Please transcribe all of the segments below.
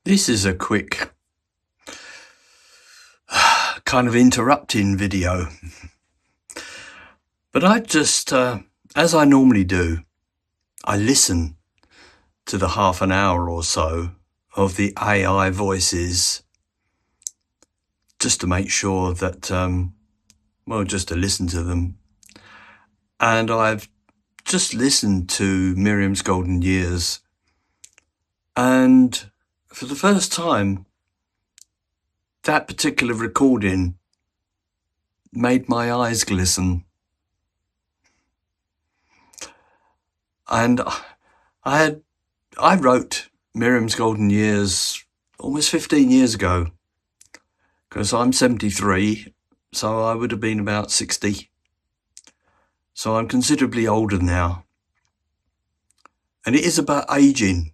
This is a quick kind of interrupting video, but I just, as I normally do, I listen to the half an hour or so of the AI voices just to make sure that, just to listen to them. And I've just listened to Miriam's Golden Years, and for the first time, that particular recording made my eyes glisten. And I wrote Miriam's Golden Years almost 15 years ago, because I'm 73, so I would have been about 60. So I'm considerably older now. And it is about aging.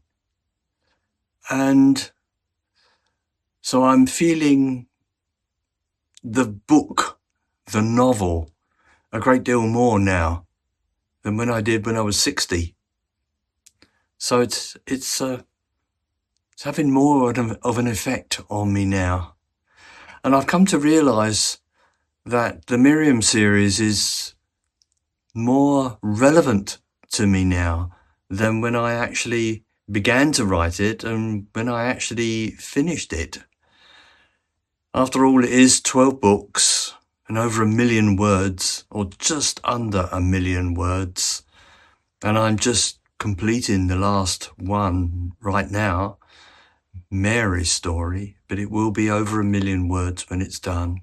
And so I'm feeling the book, the novel, a great deal more now than when I did when I was 60. So it's having more of an effect on me now. And I've come to realise that the Miriam series is more relevant to me now than when I actually began to write it and when I actually finished it. After all, it is 12 books and over 1 million words, or just under 1 million words. And I'm just completing the last one right now, Mary's story, but it will be over 1 million words when it's done,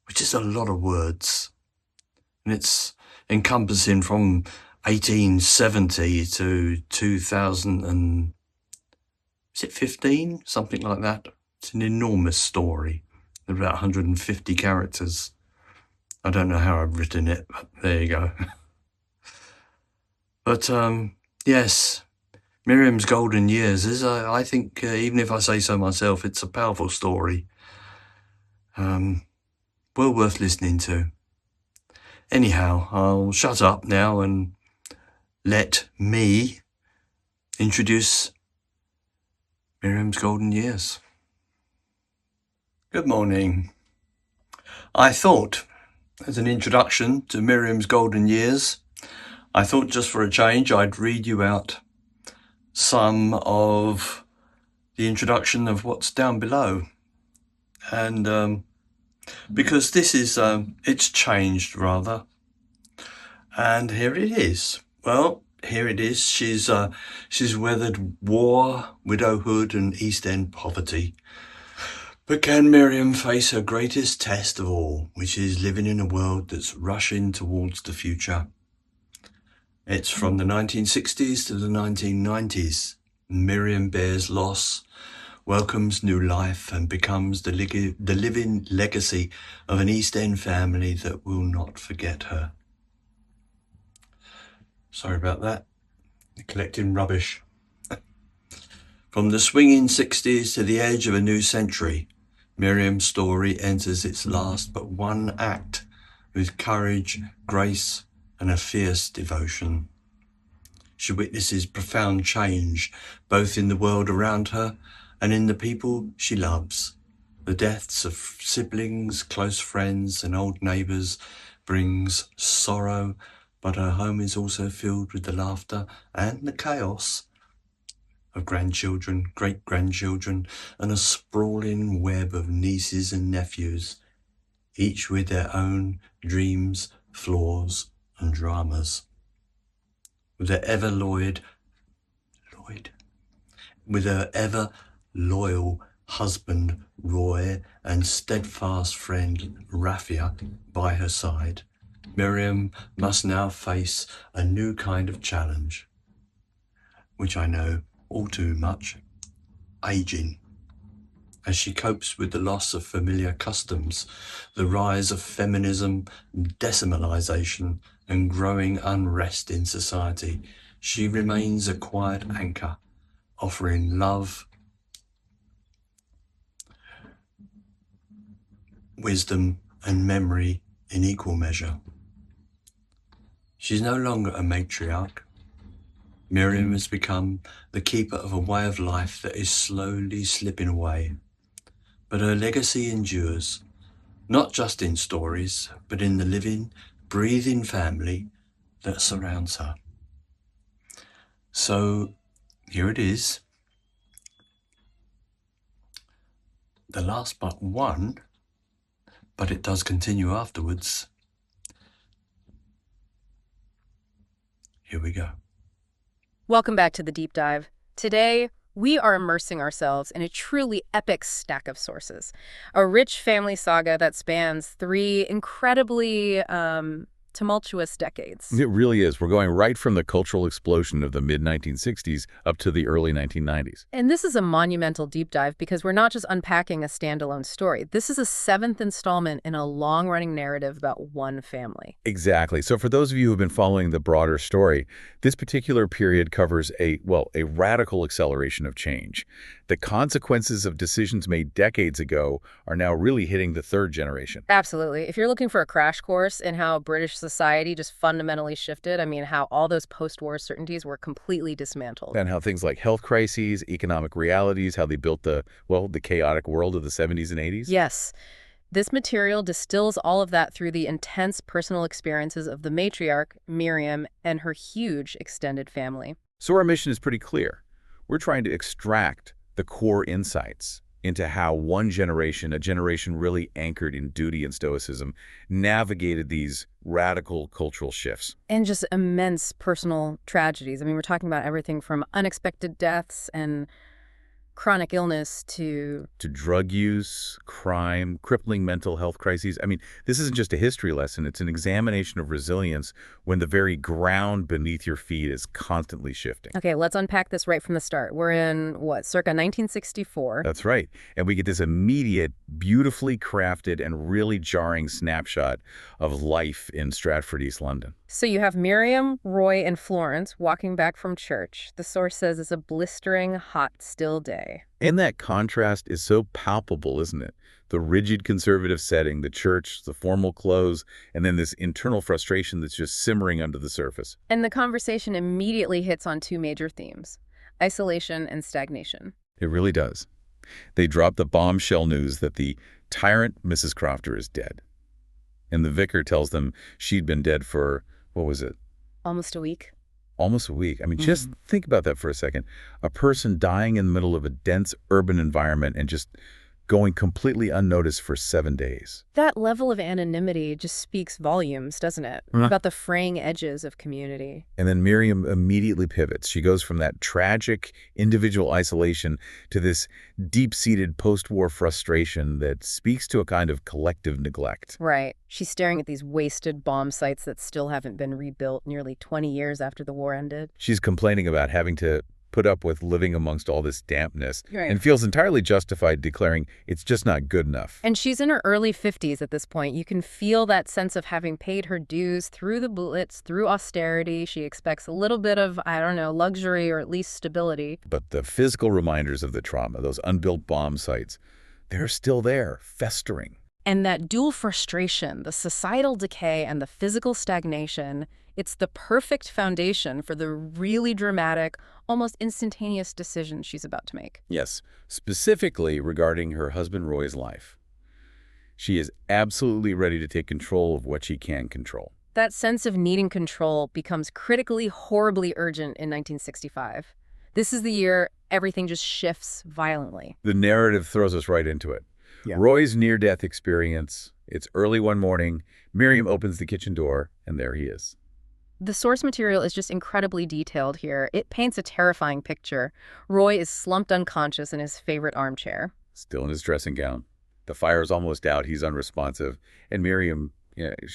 which is a lot of words. And it's encompassing from 1870 to 2015, something like that. It's an enormous story, about 150 characters. I don't know how I've written it, but there you go. But yes, Miriam's Golden Years is, I think, even if I say so myself, it's a powerful story. Well worth listening to. Anyhow, I'll shut up now and let me introduce Miriam's Golden Years. Good morning. I thought, as an introduction to Miriam's Golden Years, I thought just for a change I'd read you out some of the introduction of what's down below. And because this is, it's changed rather. And here it is. Well, here it is. She's weathered war, widowhood, and East End poverty. But can Miriam face her greatest test of all, which is living in a world that's rushing towards the future? It's from the 1960s to the 1990s. Miriam bears loss, welcomes new life, and becomes the living legacy of an East End family that will not forget her. Sorry about that. Collecting rubbish. From the swinging 60s to the edge of a new century, Miriam's story enters its last but one act with courage, grace, and a fierce devotion. She witnesses profound change, both in the world around her and in the people she loves. The deaths of siblings, close friends, and old neighbours brings sorrow, but her home is also filled with the laughter and the chaos of grandchildren, great-grandchildren, and a sprawling web of nieces and nephews, each with their own dreams, flaws, and dramas. With her ever loyal husband Roy and steadfast friend Raffia by her side, Miriam must now face a new kind of challenge, which I know all too much: aging. As she copes with the loss of familiar customs, the rise of feminism, decimalisation, and growing unrest in society, she remains a quiet anchor, offering love, wisdom, and memory in equal measure. She's no longer a matriarch, Miriam has become the keeper of a way of life that is slowly slipping away. But her legacy endures, not just in stories, but in the living, breathing family that surrounds her. So here it is, the last but one, but it does continue afterwards. Here we go. Welcome back to the Deep Dive. Today, we are immersing ourselves in a truly epic stack of sources. A rich family saga that spans three incredibly tumultuous decades. It really is. We're going right from the cultural explosion of the mid-1960s up to the early 1990s. And this is a monumental deep dive because we're not just unpacking a standalone story. This is a seventh installment in a long-running narrative about one family. Exactly. So for those of you who have been following the broader story, this particular period covers a radical acceleration of change. The consequences of decisions made decades ago are now really hitting the third generation. Absolutely. If you're looking for a crash course in how British society just fundamentally shifted, how all those post-war certainties were completely dismantled. And how things like health crises, economic realities, how they built the chaotic world of the 70s and 80s. Yes. This material distills all of that through the intense personal experiences of the matriarch, Miriam, and her huge extended family. So our mission is pretty clear. We're trying to extract the core insights into how one generation, a generation really anchored in duty and stoicism, navigated these radical cultural shifts. And just immense personal tragedies. We're talking about everything from unexpected deaths and chronic illness to drug use, crime, crippling mental health crises. This isn't just a history lesson. It's an examination of resilience when the very ground beneath your feet is constantly shifting. Okay, let's unpack this right from the start. We're in, circa 1964? That's right. And we get this immediate, beautifully crafted and really jarring snapshot of life in Stratford, East London. So you have Miriam, Roy, and Florence walking back from church. The source says it's a blistering, hot, still day. And that contrast is so palpable, isn't it? The rigid conservative setting, the church, the formal clothes, and then this internal frustration that's just simmering under the surface. And the conversation immediately hits on two major themes: isolation and stagnation. It really does. They drop the bombshell news that the tyrant, Mrs. Crofter, is dead. And the vicar tells them she'd been dead for, what was it? Almost a week. Almost a week. Just think about that for a second. A person dying in the middle of a dense urban environment and just going completely unnoticed for 7 days. That level of anonymity just speaks volumes, doesn't it? About the fraying edges of community. And then Miriam immediately pivots. She goes from that tragic individual isolation to this deep-seated post-war frustration that speaks to a kind of collective neglect. Right. She's staring at these wasted bomb sites that still haven't been rebuilt nearly 20 years after the war ended. She's complaining about having to put up with living amongst all this dampness, right, and feels entirely justified declaring it's just not good enough. And she's in her early 50s at this point. You can feel that sense of having paid her dues through the Blitz, through austerity. She expects a little bit of, luxury or at least stability. But the physical reminders of the trauma, those unbuilt bomb sites, they're still there, festering. And that dual frustration, the societal decay and the physical stagnation, it's the perfect foundation for the really dramatic, almost instantaneous decision she's about to make. Yes, specifically regarding her husband Roy's life. She is absolutely ready to take control of what she can control. That sense of needing control becomes critically, horribly urgent in 1965. This is the year everything just shifts violently. The narrative throws us right into it. Yeah. Roy's near-death experience. It's early one morning. Miriam opens the kitchen door, and there he is. The source material is just incredibly detailed here. It paints a terrifying picture. Roy is slumped unconscious in his favorite armchair. Still in his dressing gown. The fire's almost out. He's unresponsive. And Miriam,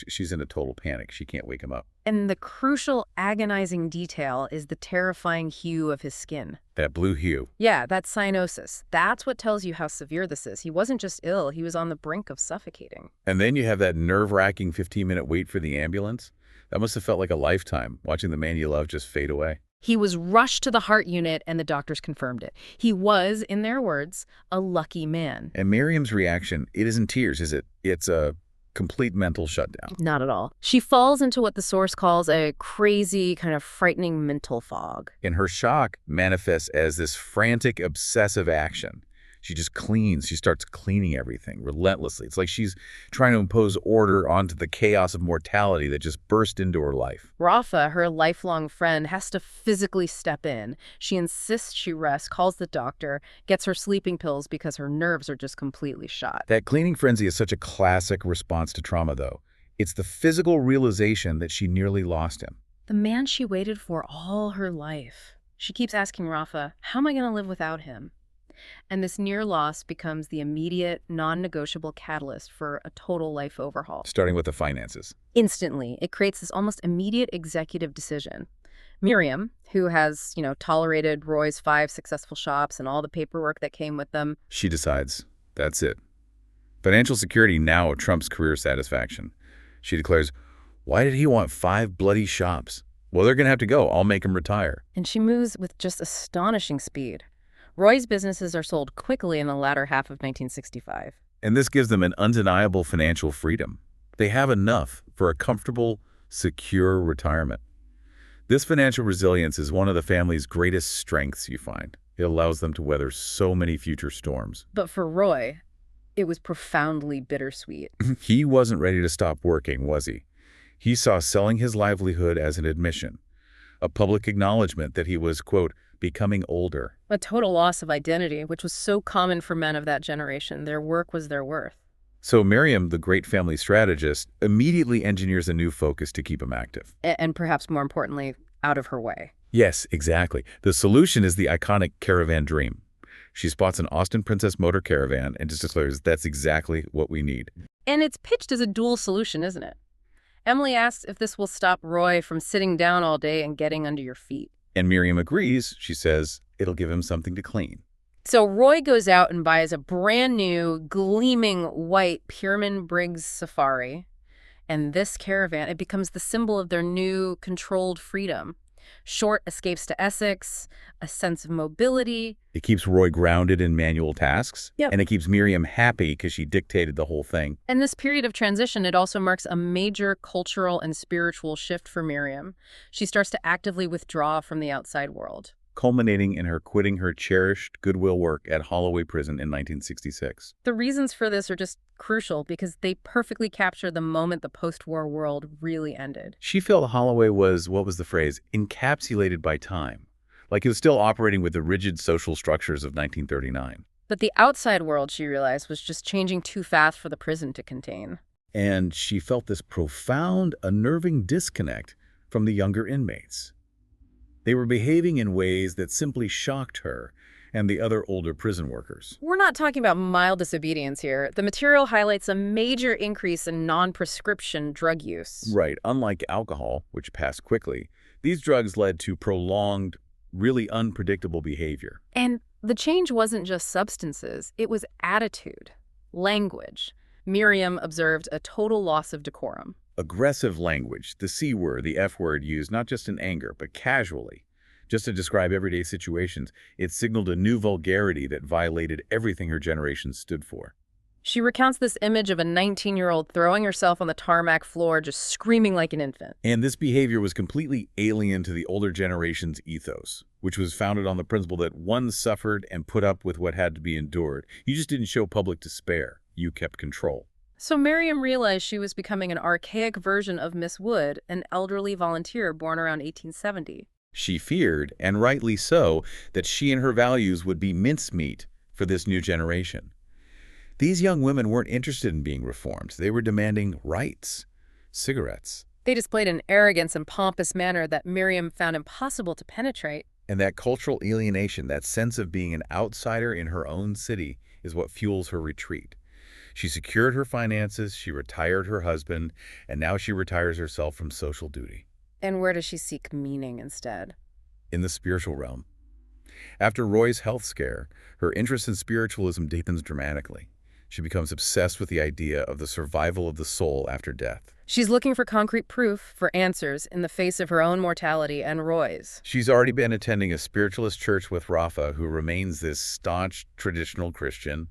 she's in a total panic. She can't wake him up. And the crucial, agonizing detail is the terrifying hue of his skin. That blue hue. Yeah, that cyanosis. That's what tells you how severe this is. He wasn't just ill. He was on the brink of suffocating. And then you have that nerve-wracking 15-minute wait for the ambulance. That must have felt like a lifetime, watching the man you love just fade away. He was rushed to the heart unit, and the doctors confirmed it. He was, in their words, a lucky man. And Miriam's reaction, it isn't tears, is it? It's a complete mental shutdown. Not at all. She falls into what the source calls a crazy, kind of frightening mental fog. And her shock manifests as this frantic, obsessive action. She just cleans. She starts cleaning everything relentlessly. It's like she's trying to impose order onto the chaos of mortality that just burst into her life. Rafa, her lifelong friend, has to physically step in. She insists she rest, calls the doctor, gets her sleeping pills because her nerves are just completely shot. That cleaning frenzy is such a classic response to trauma, though. It's the physical realization that she nearly lost him. The man she waited for all her life. She keeps asking Rafa, how am I going to live without him? And this near loss becomes the immediate, non-negotiable catalyst for a total life overhaul. Starting with the finances. Instantly, it creates this almost immediate executive decision. Miriam, who has, tolerated Roy's 5 successful shops and all the paperwork that came with them. She decides, that's it. Financial security now trumps career satisfaction. She declares, why did he want 5 bloody shops? Well, they're going to have to go. I'll make him retire. And she moves with just astonishing speed. Roy's businesses are sold quickly in the latter half of 1965. And this gives them an undeniable financial freedom. They have enough for a comfortable, secure retirement. This financial resilience is one of the family's greatest strengths, you find. It allows them to weather so many future storms. But for Roy, it was profoundly bittersweet. He wasn't ready to stop working, was he? He saw selling his livelihood as an admission, a public acknowledgement that he was, quote, becoming older. A total loss of identity, which was so common for men of that generation. Their work was their worth. So Miriam, the great family strategist, immediately engineers a new focus to keep him active. And perhaps more importantly, out of her way. Yes, exactly. The solution is the iconic caravan dream. She spots an Austin Princess motor caravan and just declares that's exactly what we need. And it's pitched as a dual solution, isn't it? Emily asks if this will stop Roy from sitting down all day and getting under your feet. And Miriam agrees. She says it'll give him something to clean. So Roy goes out and buys a brand new, gleaming white Pierman Briggs Safari. And this caravan, it becomes the symbol of their new controlled freedom. Short escapes to Essex, a sense of mobility. It keeps Roy grounded in manual tasks. Yep. And it keeps Miriam happy because she dictated the whole thing. And this period of transition, it also marks a major cultural and spiritual shift for Miriam. She starts to actively withdraw from the outside world. Culminating in her quitting her cherished Goodwill work at Holloway Prison in 1966. The reasons for this are just crucial because they perfectly capture the moment the post-war world really ended. She felt Holloway was, what was the phrase, encapsulated by time. Like it was still operating with the rigid social structures of 1939. But the outside world, she realized, was just changing too fast for the prison to contain. And she felt this profound, unnerving disconnect from the younger inmates. They were behaving in ways that simply shocked her and the other older prison workers. We're not talking about mild disobedience here. The material highlights a major increase in non-prescription drug use. Right. Unlike alcohol, which passed quickly, these drugs led to prolonged, really unpredictable behavior. And the change wasn't just substances. It was attitude, language. Miriam observed a total loss of decorum. Aggressive language, the C word, the F word used not just in anger, but casually. Just to describe everyday situations, it signaled a new vulgarity that violated everything her generation stood for. She recounts this image of a 19-year-old throwing herself on the tarmac floor, just screaming like an infant. And this behavior was completely alien to the older generation's ethos, which was founded on the principle that one suffered and put up with what had to be endured. You just didn't show public despair. You kept control. So Miriam realized she was becoming an archaic version of Miss Wood, an elderly volunteer born around 1870. She feared, and rightly so, that she and her values would be mincemeat for this new generation. These young women weren't interested in being reformed. They were demanding rights, cigarettes. They displayed an arrogance and pompous manner that Miriam found impossible to penetrate. And that cultural alienation, that sense of being an outsider in her own city, is what fuels her retreat. She secured her finances, she retired her husband, and now she retires herself from social duty. And where does she seek meaning instead? In the spiritual realm. After Roy's health scare, her interest in spiritualism deepens dramatically. She becomes obsessed with the idea of the survival of the soul after death. She's looking for concrete proof, for answers, in the face of her own mortality and Roy's. She's already been attending a spiritualist church with Rafa, who remains this staunch, traditional Christian.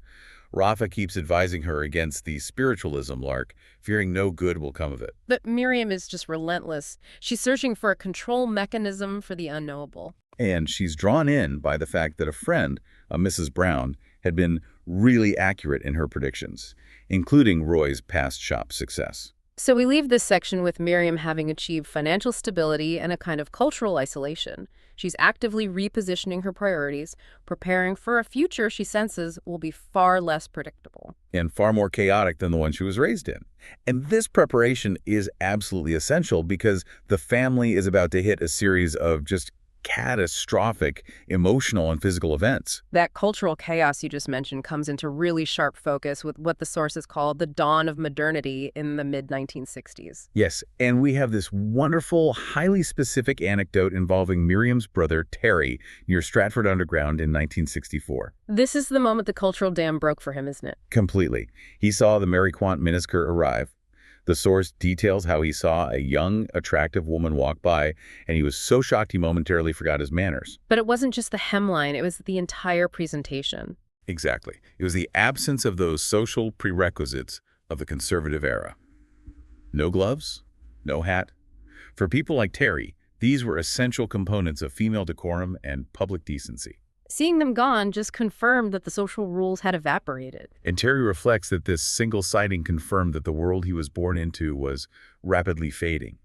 Rafa keeps advising her against the spiritualism lark, fearing no good will come of it. But Miriam is just relentless. She's searching for a control mechanism for the unknowable. And she's drawn in by the fact that a friend, a Mrs. Brown, had been really accurate in her predictions, including Roy's past shop success. So we leave this section with Miriam having achieved financial stability and a kind of cultural isolation. She's actively repositioning her priorities, preparing for a future she senses will be far less predictable. And far more chaotic than the one she was raised in. And this preparation is absolutely essential because the family is about to hit a series of just catastrophic emotional and physical events. That cultural chaos you just mentioned comes into really sharp focus with what the sources call the dawn of modernity in the mid-1960s. Yes, and we have this wonderful, highly specific anecdote involving Miriam's brother, Terry, near Stratford Underground in 1964. This is the moment the cultural dam broke for him, isn't it? Completely. He saw the Mary Quant miniskirt arrive. The source details how he saw a young, attractive woman walk by, and he was so shocked he momentarily forgot his manners. But it wasn't just the hemline, it was the entire presentation. Exactly. It was the absence of those social prerequisites of the conservative era. No gloves, no hat. For people like Terry, these were essential components of female decorum and public decency. Seeing them gone just confirmed that the social rules had evaporated. And Terry reflects that this single sighting confirmed that the world he was born into was rapidly fading.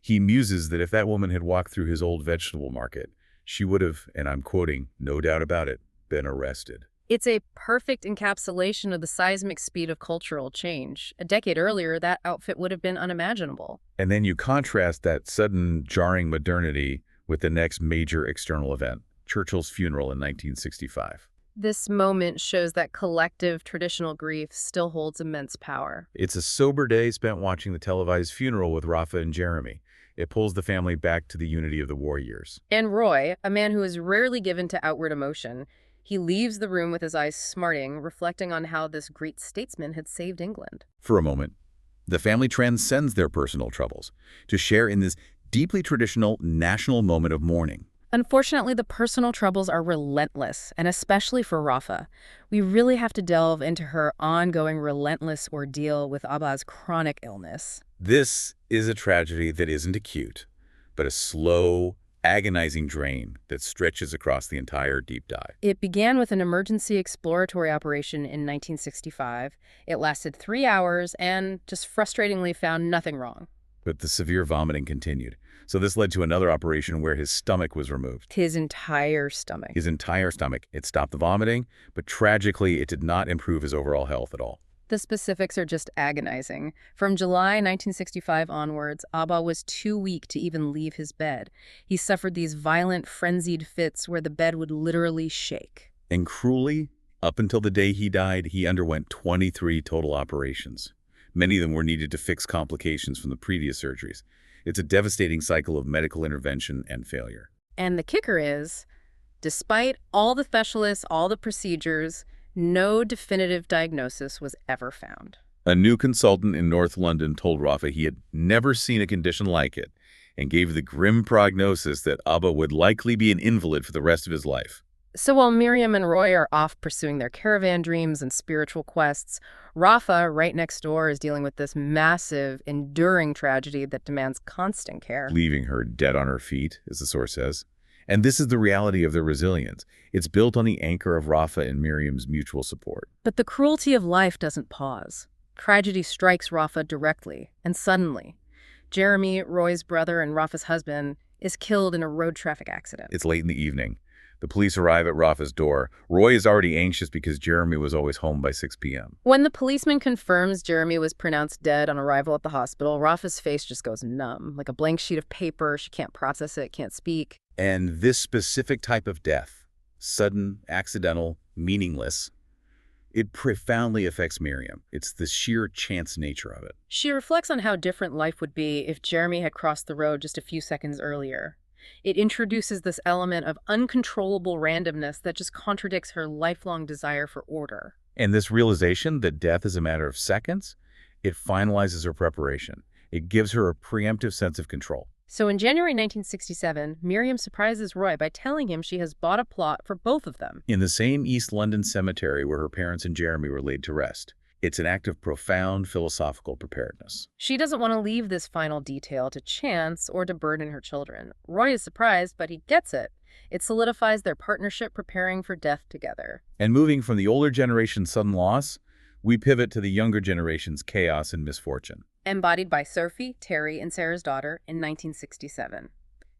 He muses that if that woman had walked through his old vegetable market, she would have, and I'm quoting, no doubt about it, been arrested. It's a perfect encapsulation of the seismic speed of cultural change. A decade earlier, that outfit would have been unimaginable. And then you contrast that sudden, jarring modernity with the next major external event, Churchill's funeral in 1965. This moment shows that collective traditional grief still holds immense power. It's a sober day spent watching the televised funeral with Rafa and Jeremy. It pulls the family back to the unity of the war years. And Roy, a man who is rarely given to outward emotion, he leaves the room with his eyes smarting, reflecting on how this great statesman had saved England. For a moment, the family transcends their personal troubles to share in this deeply traditional national moment of mourning. Unfortunately, the personal troubles are relentless, and especially for Rafa. We really have to delve into her ongoing relentless ordeal with Abba's chronic illness. This is a tragedy that isn't acute, but a slow, agonizing drain that stretches across the entire deep dive. It began with an emergency exploratory operation in 1965. It lasted 3 hours and just frustratingly found nothing wrong. But the severe vomiting continued. So this led to another operation where his stomach was removed. His entire stomach. His entire stomach. It stopped the vomiting, but tragically, it did not improve his overall health at all. The specifics are just agonizing. From July 1965 onwards, Abba was too weak to even leave his bed. He suffered these violent, frenzied fits where the bed would literally shake. And cruelly, up until the day he died, he underwent 23 total operations. Many of them were needed to fix complications from the previous surgeries. It's a devastating cycle of medical intervention and failure. And the kicker is, despite all the specialists, all the procedures, no definitive diagnosis was ever found. A new consultant in North London told Rafa he had never seen a condition like it and gave the grim prognosis that Abba would likely be an invalid for the rest of his life. So while Miriam and Roy are off pursuing their caravan dreams and spiritual quests, Rafa, right next door, is dealing with this massive, enduring tragedy that demands constant care. Leaving her dead on her feet, as the source says. And this is the reality of their resilience. It's built on the anchor of Rafa and Miriam's mutual support. But the cruelty of life doesn't pause. Tragedy strikes Rafa directly and suddenly. Jeremy, Roy's brother and Rafa's husband, is killed in a road traffic accident. It's late in the evening. The police arrive at Rafa's door. Roy is already anxious because Jeremy was always home by 6 p.m. When the policeman confirms Jeremy was pronounced dead on arrival at the hospital, Rafa's face just goes numb, like a blank sheet of paper. She can't process it, can't speak. And this specific type of death, sudden, accidental, meaningless, it profoundly affects Miriam. It's the sheer chance nature of it. She reflects on how different life would be if Jeremy had crossed the road just a few seconds earlier. It introduces this element of uncontrollable randomness that just contradicts her lifelong desire for order. And this realization that death is a matter of seconds, it finalizes her preparation. It gives her a preemptive sense of control. So in January 1967, Miriam surprises Roy by telling him she has bought a plot for both of them. In the same East London cemetery where her parents and Jeremy were laid to rest. It's an act of profound philosophical preparedness. She doesn't want to leave this final detail to chance or to burden her children. Roy is surprised, but he gets it. It solidifies their partnership preparing for death together. And moving from the older generation's sudden loss, we pivot to the younger generation's chaos and misfortune. Embodied by Sophie, Terry, and Sarah's daughter in 1967.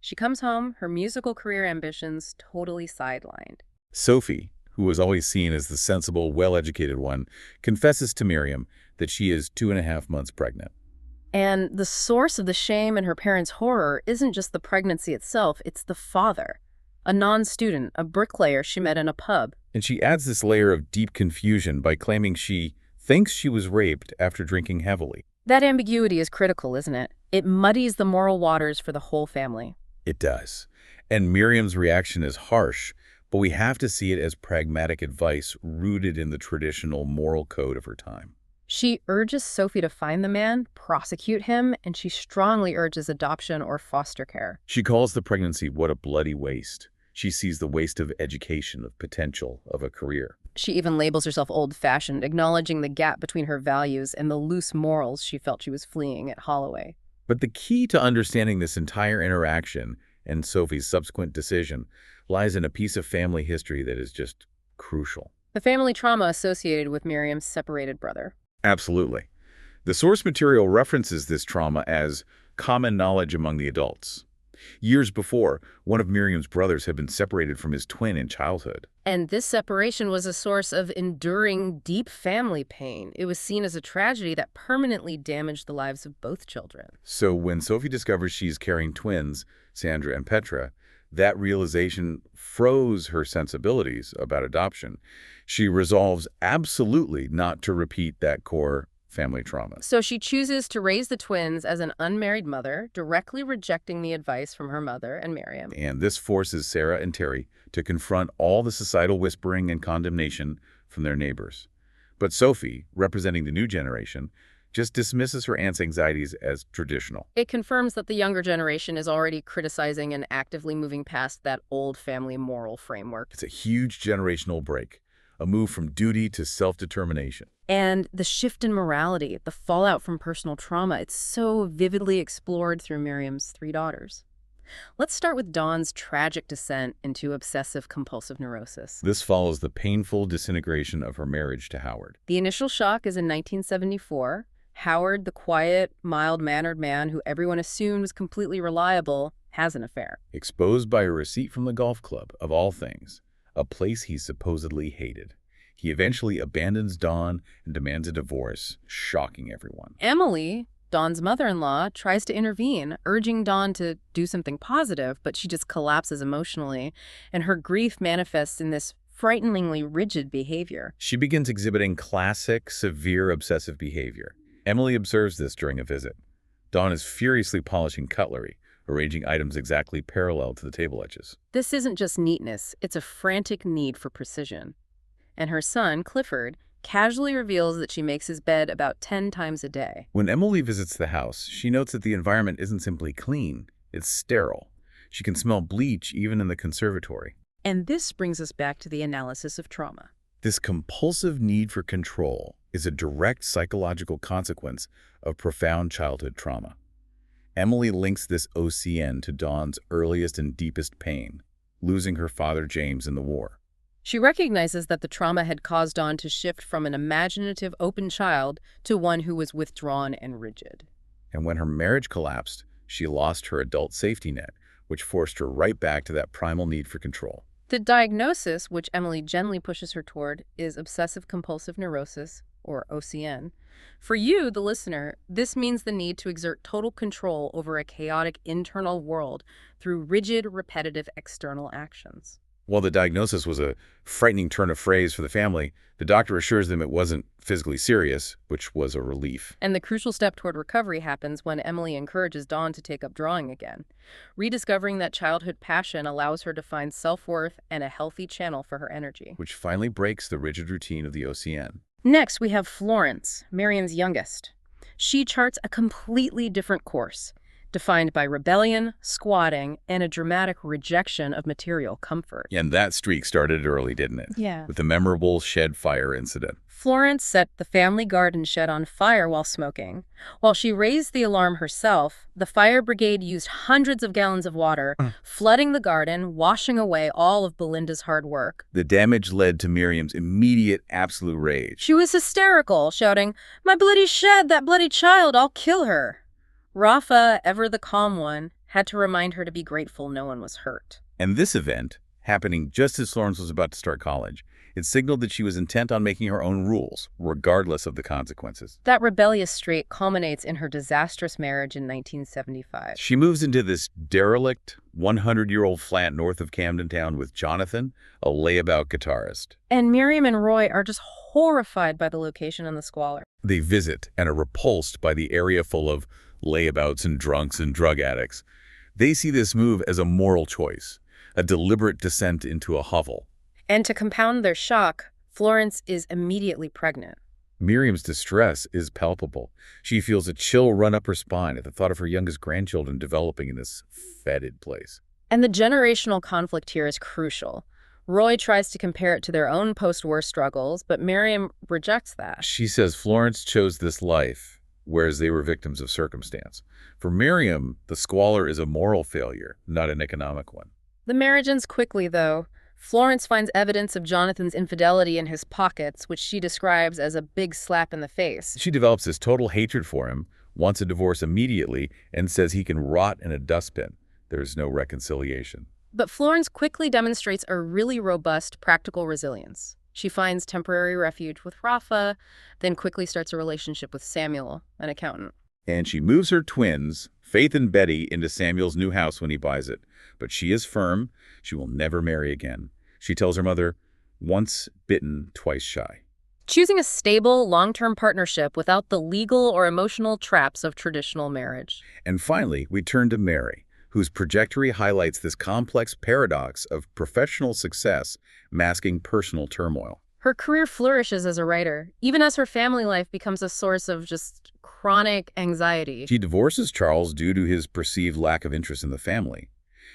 She comes home, her musical career ambitions totally sidelined. Sophie, who was always seen as the sensible, well-educated one, confesses to Miriam that she is 2.5 months pregnant. And the source of the shame and her parents' horror isn't just the pregnancy itself, it's the father. A non-student, a bricklayer she met in a pub. And she adds this layer of deep confusion by claiming she thinks she was raped after drinking heavily. That ambiguity is critical, isn't it? It muddies the moral waters for the whole family. It does. And Miriam's reaction is harsh, but we have to see it as pragmatic advice rooted in the traditional moral code of her time. She urges Sophie to find the man, prosecute him, and she strongly urges adoption or foster care. She calls the pregnancy what a bloody waste. She sees the waste of education, of potential, of a career. She even labels herself old-fashioned, acknowledging the gap between her values and the loose morals she felt she was fleeing at Holloway. But the key to understanding this entire interaction and Sophie's subsequent decision lies in a piece of family history that is just crucial. The family trauma associated with Miriam's separated brother. Absolutely. The source material references this trauma as common knowledge among the adults. Years before, one of Miriam's brothers had been separated from his twin in childhood. And this separation was a source of enduring, deep family pain. It was seen as a tragedy that permanently damaged the lives of both children. So when Sophie discovers she's carrying twins, Sandra and Petra, that realization froze her sensibilities about adoption. She resolves absolutely not to repeat that core family trauma. So she chooses to raise the twins as an unmarried mother, directly rejecting the advice from her mother and Miriam. And this forces Sarah and Terry to confront all the societal whispering and condemnation from their neighbors. But Sophie, representing the new generation, just dismisses her aunt's anxieties as traditional. It confirms that the younger generation is already criticizing and actively moving past that old family moral framework. It's a huge generational break, a move from duty to self-determination. And the shift in morality, the fallout from personal trauma, it's so vividly explored through Miriam's 3 daughters. Let's start with Dawn's tragic descent into obsessive-compulsive neurosis. This follows the painful disintegration of her marriage to Howard. The initial shock is in 1974. Howard, the quiet, mild-mannered man who everyone assumed was completely reliable, has an affair. Exposed by a receipt from the golf club, of all things, a place he supposedly hated. He eventually abandons Dawn and demands a divorce, shocking everyone. Emily, Dawn's mother-in-law, tries to intervene, urging Dawn to do something positive, but she just collapses emotionally, and her grief manifests in this frighteningly rigid behavior. She begins exhibiting classic, severe obsessive behavior. Emily observes this during a visit. Dawn is furiously polishing cutlery, arranging items exactly parallel to the table edges. This isn't just neatness, it's a frantic need for precision. And her son, Clifford, casually reveals that she makes his bed about 10 times a day. When Emily visits the house, she notes that the environment isn't simply clean, it's sterile. She can smell bleach even in the conservatory. And this brings us back to the analysis of trauma. This compulsive need for control is a direct psychological consequence of profound childhood trauma. Emily links this OCN to Dawn's earliest and deepest pain, losing her father James in the war. She recognizes that the trauma had caused Dawn to shift from an imaginative, open child to one who was withdrawn and rigid. And when her marriage collapsed, she lost her adult safety net, which forced her right back to that primal need for control. The diagnosis, which Emily gently pushes her toward, is obsessive-compulsive neurosis, or OCN. For you, the listener, this means the need to exert total control over a chaotic internal world through rigid, repetitive external actions. While the diagnosis was a frightening turn of phrase for the family, the doctor assures them it wasn't physically serious, which was a relief. And the crucial step toward recovery happens when Emily encourages Dawn to take up drawing again. Rediscovering that childhood passion allows her to find self-worth and a healthy channel for her energy. Which finally breaks the rigid routine of the OCN. Next, we have Florence, Miriam's youngest. She charts a completely different course. defined by rebellion, squatting, and a dramatic rejection of material comfort. And that streak started early, didn't it? Yeah. With the memorable shed fire incident. Florence set the family garden shed on fire while smoking. While she raised the alarm herself, the fire brigade used hundreds of gallons of water, flooding the garden, washing away all of Belinda's hard work. The damage led to Miriam's immediate absolute rage. She was hysterical, shouting, "My bloody shed, that bloody child, I'll kill her." Rafa, ever the calm one, had to remind her to be grateful no one was hurt. And this event, happening just as Florence was about to start college, it signaled that she was intent on making her own rules, regardless of the consequences. That rebellious streak culminates in her disastrous marriage in 1975. She moves into this derelict, 100-year-old flat north of Camden Town with Jonathan, a layabout guitarist. And Miriam and Roy are just horrified by the location and the squalor. They visit and are repulsed by the area full of layabouts and drunks and drug addicts. They see this move as a moral choice, a deliberate descent into a hovel. And to compound their shock, Florence is immediately pregnant. Miriam's distress is palpable. She feels a chill run up her spine at the thought of her youngest grandchildren developing in this fetid place. And the generational conflict here is crucial. Roy tries to compare it to their own post-war struggles, but Miriam rejects that. She says Florence chose this life, whereas they were victims of circumstance. For Miriam, the squalor is a moral failure, not an economic one. The marriage ends quickly, though. Florence finds evidence of Jonathan's infidelity in his pockets, which she describes as a big slap in the face. She develops this total hatred for him, wants a divorce immediately, and says he can rot in a dustbin. There's no reconciliation. But Florence quickly demonstrates a really robust, practical resilience. She finds temporary refuge with Rafa, then quickly starts a relationship with Samuel, an accountant. And she moves her twins, Faith and Betty, into Samuel's new house when he buys it. But she is firm. She will never marry again. She tells her mother, once bitten, twice shy. Choosing a stable, long-term partnership without the legal or emotional traps of traditional marriage. And finally, we turn to Mary, whose trajectory highlights this complex paradox of professional success masking personal turmoil. Her career flourishes as a writer, even as her family life becomes a source of just chronic anxiety. She divorces Charles due to his perceived lack of interest in the family.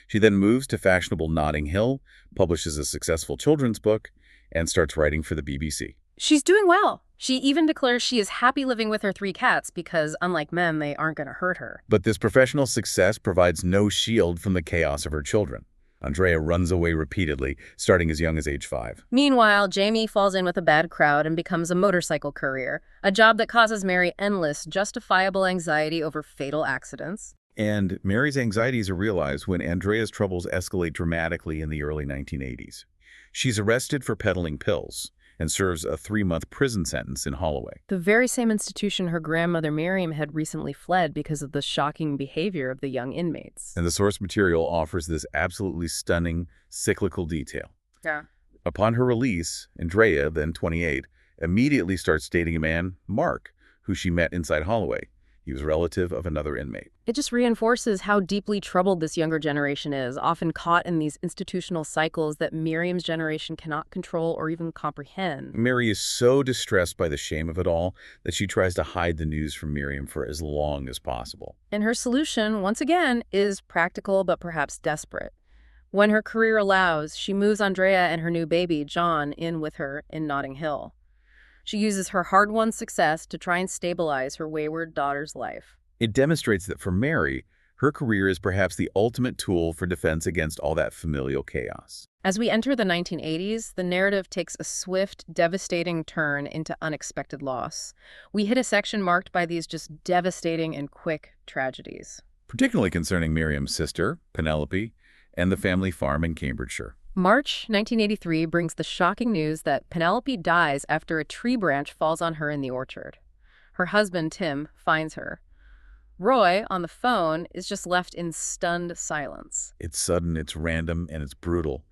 She then moves to fashionable Notting Hill, publishes a successful children's book, and starts writing for the BBC. She's doing well. She even declares she is happy living with her 3 cats because, unlike men, they aren't going to hurt her. But this professional success provides no shield from the chaos of her children. Andrea runs away repeatedly, starting as young as age 5. Meanwhile, Jamie falls in with a bad crowd and becomes a motorcycle courier, a job that causes Mary endless, justifiable anxiety over fatal accidents. And Mary's anxieties are realized when Andrea's troubles escalate dramatically in the early 1980s. She's arrested for peddling pills and serves a 3-month prison sentence in Holloway. The very same institution her grandmother Miriam had recently fled because of the shocking behavior of the young inmates. And the source material offers this absolutely stunning, cyclical detail. Yeah. Upon her release, Andrea, then 28, immediately starts dating a man, Mark, who she met inside Holloway. He was a relative of another inmate. It just reinforces how deeply troubled this younger generation is, often caught in these institutional cycles that Miriam's generation cannot control or even comprehend. Mary is so distressed by the shame of it all that she tries to hide the news from Miriam for as long as possible. And her solution, once again, is practical but perhaps desperate. When her career allows, she moves Andrea and her new baby, John, in with her in Notting Hill. She uses her hard-won success to try and stabilize her wayward daughter's life. It demonstrates that for Mary, her career is perhaps the ultimate tool for defense against all that familial chaos. As we enter the 1980s, the narrative takes a swift, devastating turn into unexpected loss. We hit a section marked by these just devastating and quick tragedies. Particularly concerning Miriam's sister, Penelope, and the family farm in Cambridgeshire. March 1983 brings the shocking news that Penelope dies after a tree branch falls on her in the orchard. Her husband, Tim, finds her. Roy, on the phone, is just left in stunned silence. It's sudden, it's random, and it's brutal.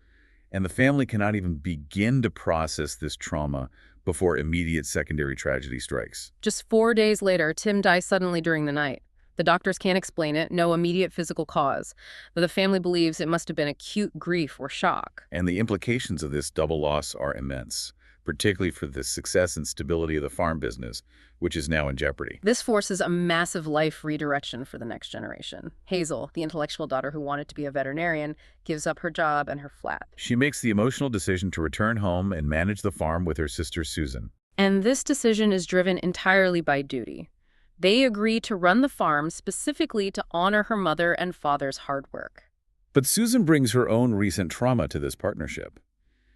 And the family cannot even begin to process this trauma before immediate secondary tragedy strikes. Just 4 days later, Tim dies suddenly during the night. The doctors can't explain it, no immediate physical cause, but the family believes it must have been acute grief or shock. And the implications of this double loss are immense, particularly for the success and stability of the farm business, which is now in jeopardy. This forces a massive life redirection for the next generation. Hazel, the intellectual daughter who wanted to be a veterinarian, gives up her job and her flat. She makes the emotional decision to return home and manage the farm with her sister Susan. And this decision is driven entirely by duty. They agree to run the farm specifically to honor her mother and father's hard work. But Susan brings her own recent trauma to this partnership.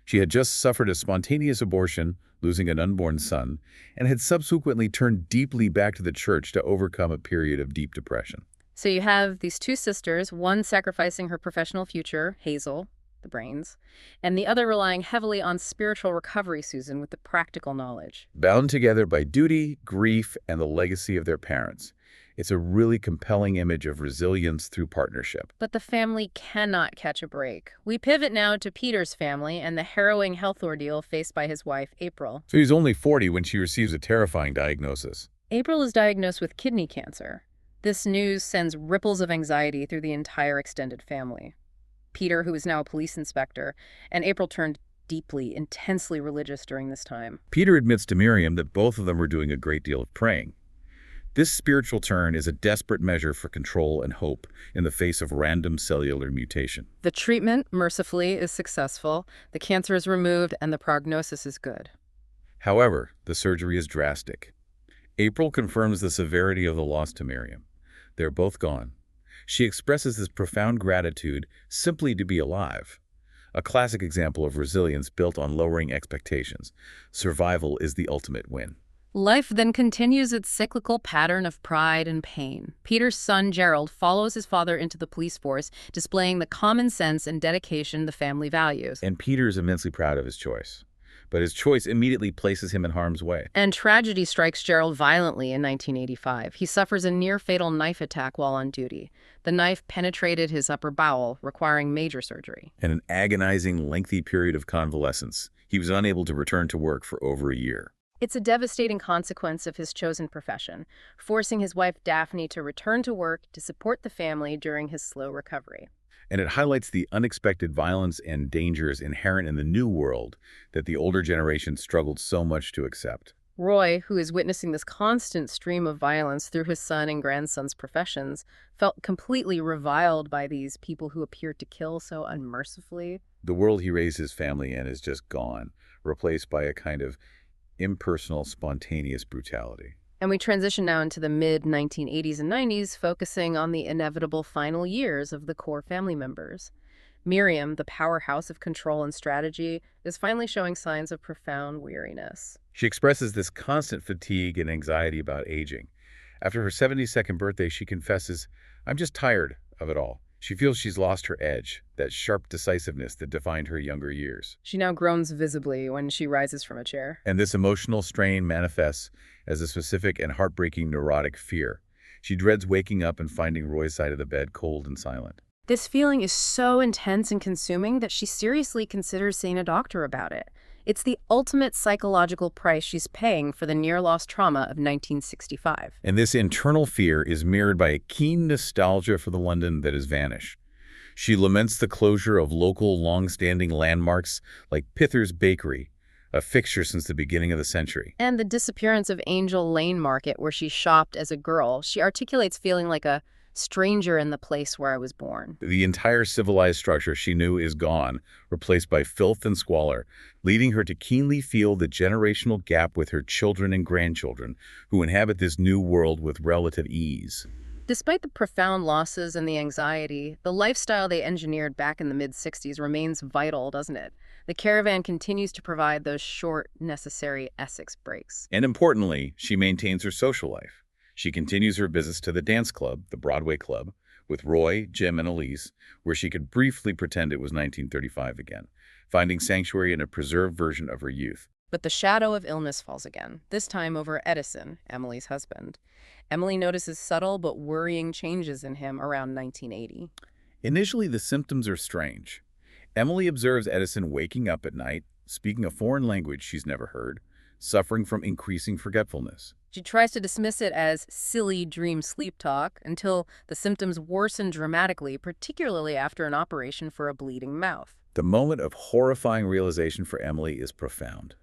She had just suffered a spontaneous abortion, losing an unborn son, and had subsequently turned deeply back to the church to overcome a period of deep depression. So you have these two sisters, one sacrificing her professional future, Hazel, the brains, and the other relying heavily on spiritual recovery, Susan, with the practical knowledge. Bound together by duty, grief, and the legacy of their parents. It's a really compelling image of resilience through partnership. But the family cannot catch a break. We pivot now to Peter's family and the harrowing health ordeal faced by his wife, April. So he's only 40 when she receives a terrifying diagnosis. April is diagnosed with kidney cancer. This news sends ripples of anxiety through the entire extended family. Peter, who is now a police inspector, and April turned deeply, intensely religious during this time. Peter admits to Miriam that both of them were doing a great deal of praying. This spiritual turn is a desperate measure for control and hope in the face of random cellular mutation. The treatment, mercifully, is successful, the cancer is removed, and the prognosis is good. However, the surgery is drastic. April confirms the severity of the loss to Miriam. They're both gone. She expresses this profound gratitude simply to be alive. A classic example of resilience built on lowering expectations. Survival is the ultimate win. Life then continues its cyclical pattern of pride and pain. Peter's son, Gerald, follows his father into the police force, displaying the common sense and dedication the family values. And Peter is immensely proud of his choice. But his choice immediately places him in harm's way. And tragedy strikes Gerald violently in 1985. He suffers a near-fatal knife attack while on duty. The knife penetrated his upper bowel, requiring major surgery. And an agonizing, lengthy period of convalescence. He was unable to return to work for over a year. It's a devastating consequence of his chosen profession, forcing his wife Daphne to return to work to support the family during his slow recovery. And it highlights the unexpected violence and dangers inherent in the new world that the older generation struggled so much to accept. Roy, who is witnessing this constant stream of violence through his son and grandson's professions, felt completely reviled by these people who appeared to kill so unmercifully. The world he raised his family in is just gone, replaced by a kind of impersonal, spontaneous brutality. And we transition now into the mid-1980s and 90s, focusing on the inevitable final years of the core family members. Miriam, the powerhouse of control and strategy, is finally showing signs of profound weariness. She expresses this constant fatigue and anxiety about aging. After her 72nd birthday, she confesses, "I'm just tired of it all." She feels she's lost her edge, that sharp decisiveness that defined her younger years. She now groans visibly when she rises from a chair. And this emotional strain manifests as a specific and heartbreaking neurotic fear. She dreads waking up and finding Roy's side of the bed cold and silent. This feeling is so intense and consuming that she seriously considers seeing a doctor about it. It's the ultimate psychological price she's paying for the near-loss trauma of 1965. And this internal fear is mirrored by a keen nostalgia for the London that has vanished. She laments the closure of local, long-standing landmarks like Pither's Bakery, a fixture since the beginning of the century. And the disappearance of Angel Lane Market, where she shopped as a girl. She articulates feeling like a stranger in the place where I was born. The entire civilized structure she knew is gone, replaced by filth and squalor, leading her to keenly feel the generational gap with her children and grandchildren, who inhabit this new world with relative ease. Despite the profound losses and the anxiety, the lifestyle they engineered back in the mid-60s remains vital, doesn't it? The caravan continues to provide those short, necessary Essex breaks. And importantly, she maintains her social life. She continues her visits to the dance club, the Broadway Club, with Roy, Jim, and Elise, where she could briefly pretend it was 1935 again, finding sanctuary in a preserved version of her youth. But the shadow of illness falls again, this time over Edison, Emily's husband. Emily notices subtle but worrying changes in him around 1980. Initially, the symptoms are strange. Emily observes Edison waking up at night, speaking a foreign language she's never heard, suffering from increasing forgetfulness. She tries to dismiss it as silly dream sleep talk until the symptoms worsen dramatically, particularly after an operation for a bleeding mouth. The moment of horrifying realization for Emily is profound.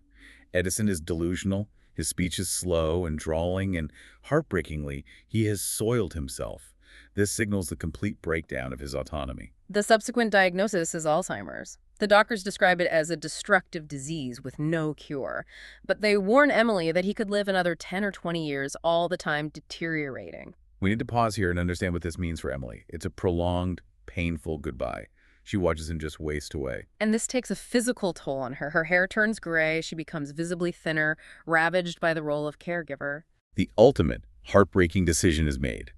Edison is delusional, his speech is slow and drawling, and heartbreakingly, he has soiled himself. This signals the complete breakdown of his autonomy. The subsequent diagnosis is Alzheimer's. The doctors describe it as a destructive disease with no cure, but they warn Emily that he could live another 10 or 20 years, all the time deteriorating. We need to pause here and understand what this means for Emily. It's a prolonged, painful goodbye. She watches him just waste away. And this takes a physical toll on her. Her hair turns gray, she becomes visibly thinner, ravaged by the role of caregiver. The ultimate, heartbreaking decision is made.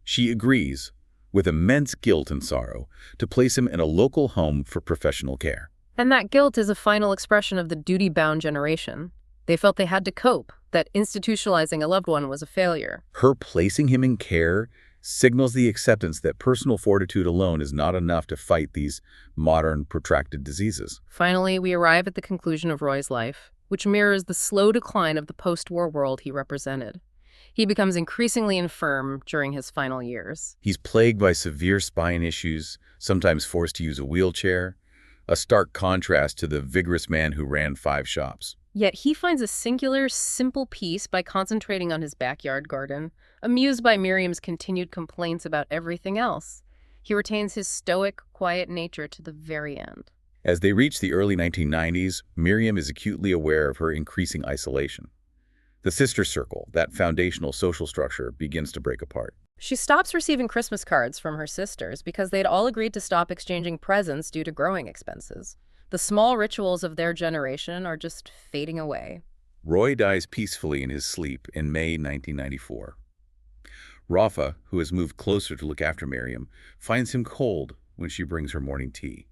She agrees, with immense guilt and sorrow, to place him in a local home for professional care. And that guilt is a final expression of the duty-bound generation. They felt they had to cope, that institutionalizing a loved one was a failure. Her placing him in care signals the acceptance that personal fortitude alone is not enough to fight these modern, protracted diseases. Finally, we arrive at the conclusion of Roy's life, which mirrors the slow decline of the post-war world he represented. He becomes increasingly infirm during his final years. He's plagued by severe spine issues, sometimes forced to use a wheelchair, a stark contrast to the vigorous man who ran 5 shops. Yet he finds a singular, simple peace by concentrating on his backyard garden, amused by Miriam's continued complaints about everything else. He retains his stoic, quiet nature to the very end. As they reach the early 1990s, Miriam is acutely aware of her increasing isolation. The sister circle, that foundational social structure, begins to break apart. She stops receiving Christmas cards from her sisters because they'd all agreed to stop exchanging presents due to growing expenses. The small rituals of their generation are just fading away. Roy dies peacefully in his sleep in May 1994. Rafa, who has moved closer to look after Miriam, finds him cold when she brings her morning tea.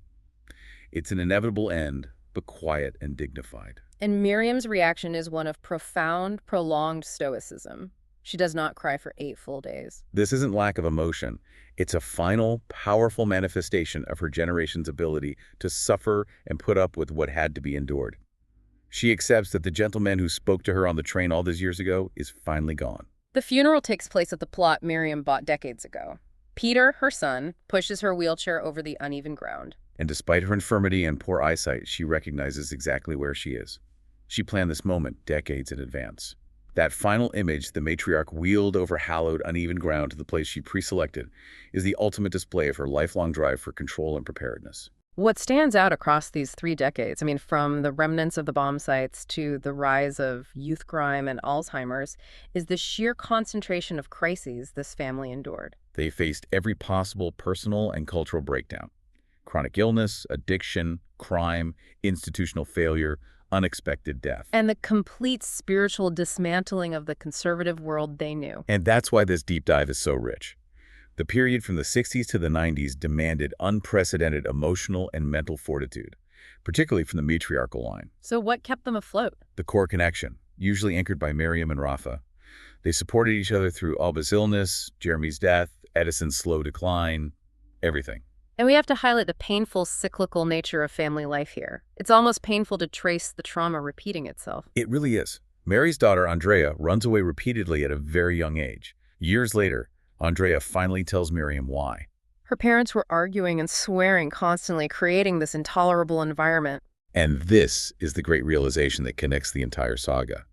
It's an inevitable end, but quiet and dignified. And Miriam's reaction is one of profound, prolonged stoicism. She does not cry for 8 full days. This isn't lack of emotion. It's a final, powerful manifestation of her generation's ability to suffer and put up with what had to be endured. She accepts that the gentleman who spoke to her on the train all those years ago is finally gone. The funeral takes place at the plot Miriam bought decades ago. Peter, her son, pushes her wheelchair over the uneven ground. And despite her infirmity and poor eyesight, she recognizes exactly where she is. She planned this moment decades in advance. That final image the matriarch wheeled over hallowed, uneven ground to the place she pre-selected is the ultimate display of her lifelong drive for control and preparedness. What stands out across these 3 decades, from the remnants of the bomb sites to the rise of youth crime and Alzheimer's, is the sheer concentration of crises this family endured. They faced every possible personal and cultural breakdown. Chronic illness, addiction, crime, institutional failure, unexpected death. And the complete spiritual dismantling of the conservative world they knew. And that's why this deep dive is so rich. The period from the 60s to the 90s demanded unprecedented emotional and mental fortitude, particularly from the matriarchal line. So what kept them afloat? The core connection, usually anchored by Miriam and Rafa. They supported each other through Alba's illness, Jeremy's death, Edison's slow decline, everything. And we have to highlight the painful, cyclical nature of family life here. It's almost painful to trace the trauma repeating itself. It really is. Mary's daughter, Andrea, runs away repeatedly at a very young age. Years later, Andrea finally tells Miriam why. Her parents were arguing and swearing constantly, creating this intolerable environment. And this is the great realization that connects the entire saga.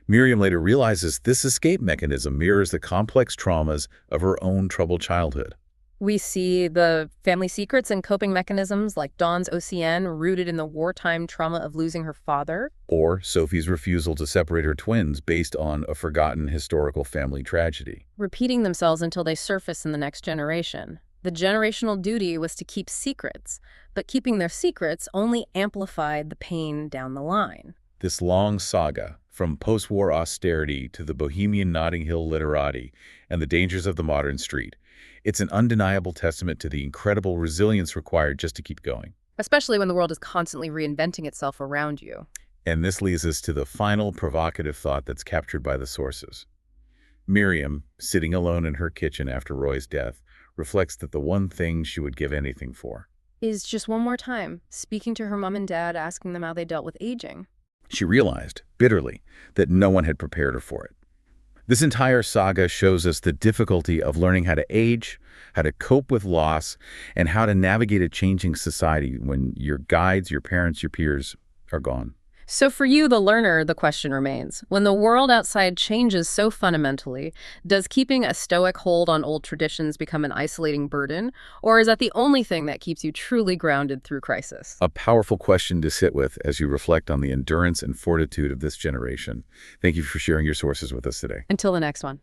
Miriam later realizes this escape mechanism mirrors the complex traumas of her own troubled childhood. We see the family secrets and coping mechanisms like Dawn's OCN rooted in the wartime trauma of losing her father. Or Sophie's refusal to separate her twins based on a forgotten historical family tragedy. Repeating themselves until they surface in the next generation. The generational duty was to keep secrets, but keeping their secrets only amplified the pain down the line. This long saga, from post-war austerity to the bohemian Notting Hill literati and the dangers of the modern street, it's an undeniable testament to the incredible resilience required just to keep going. Especially when the world is constantly reinventing itself around you. And this leads us to the final provocative thought that's captured by the sources. Miriam, sitting alone in her kitchen after Roy's death, reflects that the one thing she would give anything for is just one more time, speaking to her mom and dad, asking them how they dealt with aging. She realized, bitterly, that no one had prepared her for it. This entire saga shows us the difficulty of learning how to age, how to cope with loss, and how to navigate a changing society when your guides, your parents, your peers are gone. So for you, the learner, the question remains, when the world outside changes so fundamentally, does keeping a stoic hold on old traditions become an isolating burden, or is that the only thing that keeps you truly grounded through crisis? A powerful question to sit with as you reflect on the endurance and fortitude of this generation. Thank you for sharing your sources with us today. Until the next one.